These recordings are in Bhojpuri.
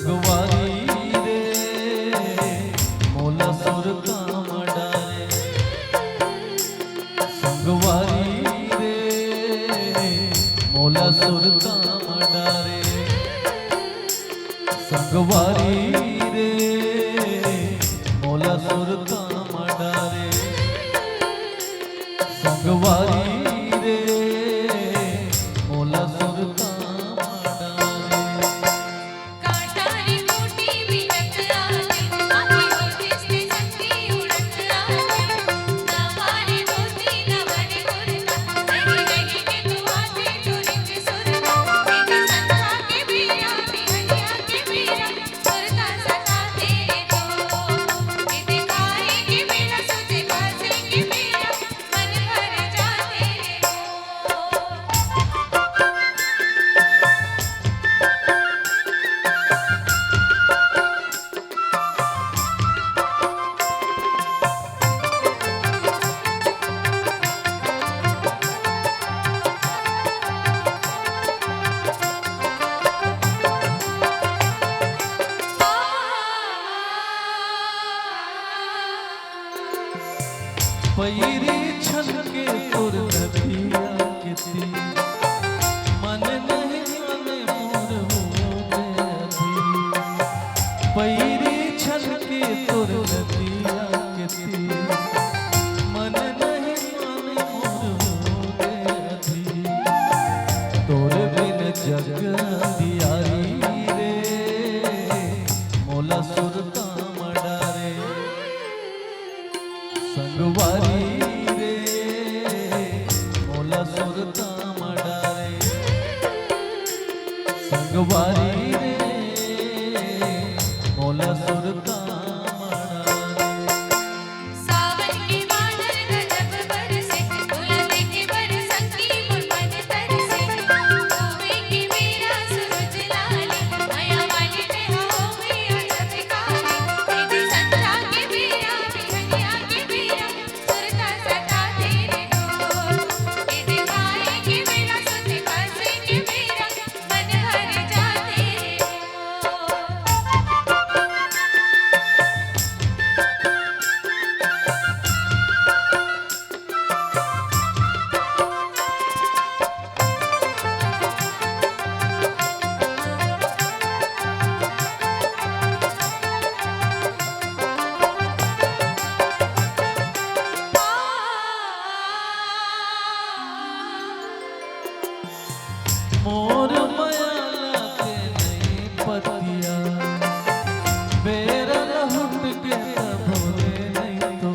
संगवारी रे मोला सुर काम डारे। संगवारी रे मोला सुर काम डारे। संगवारी रे मोला सुर काम डारे। संगवारी रे मोला सुर काम डारे। काटारी मोटी भी टकराती आंखी होती से शक्ति उड़कराती नवारी होती नवरी गुरता रही रही के तू आती चुरिक सुरता तेरी संध्या के बीरा बिहनिया के बीरा सुरता सता तेरे को दिखाए के बीरा सुते खासे के बीरा मन भर जा तेरे को। पैरी छलके तोर नदिया के तीर मन नहीं माने मोर हो गई। पैरी छलके तोर नदिया के तीर मन नहीं माने मोर हो गई। तोर बिन जग दियारी रे मोला सुर काम डारे। संगवारी रे मोला सुर काम डारे। संगवारी रे मोला सुर काम डारे। सावन के बादल गजब बरसे फूल देखे बरसती मुझ मन तरसे होवे की मेरा सूरज लाले माया वाली में हो गई अजब काली तेरी संध्या के बीरा बिहनिया के बीरा सुरता सता तेरे को दिखाए के बीरा सुते खासे के बीरा मन भर जा तेरे को। मोर माया के नहीं पतिया बेरल हुट के भोले नहीं तो।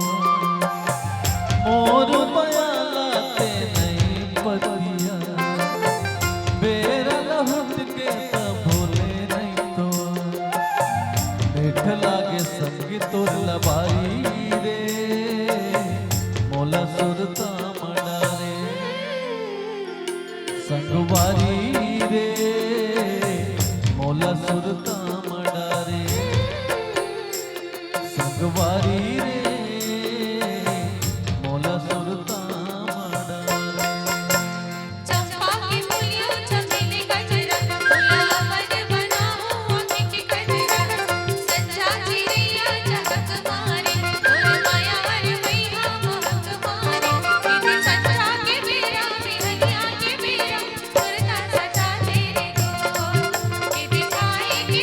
मोर माया के नहीं पतिया बेरल हुट के भोले नहीं तो। मीठ लागे संगी तोर लबारी रे मोला सुर काम डारे। संगवारी रे मोला सुर काम डारे। संगवारी रे मोला सुर काम डारे। चंपा की फूलियों चमेली गजरा फूला मन बनाऊं आँखें की कजरा संध्या चिड़ैया चहक मारे और माया वर मैया महक मारे तेरी संध्या के बीरा बिहनिया के बीरा सुरता सता तेरे को दिखाए के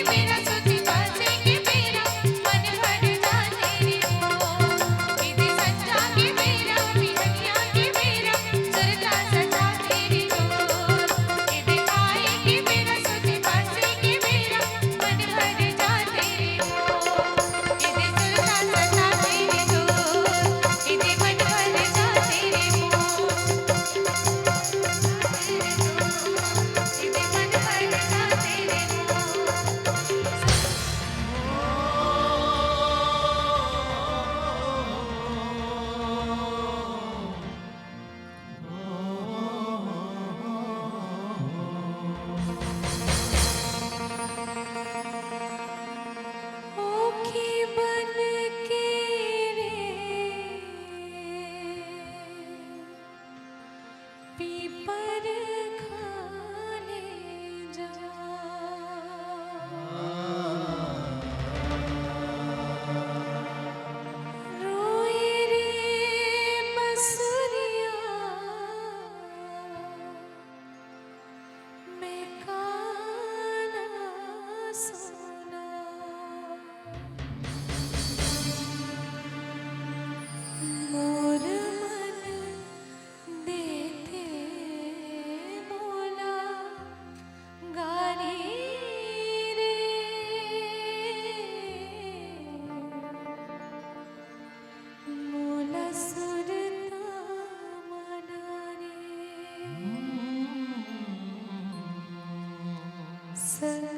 स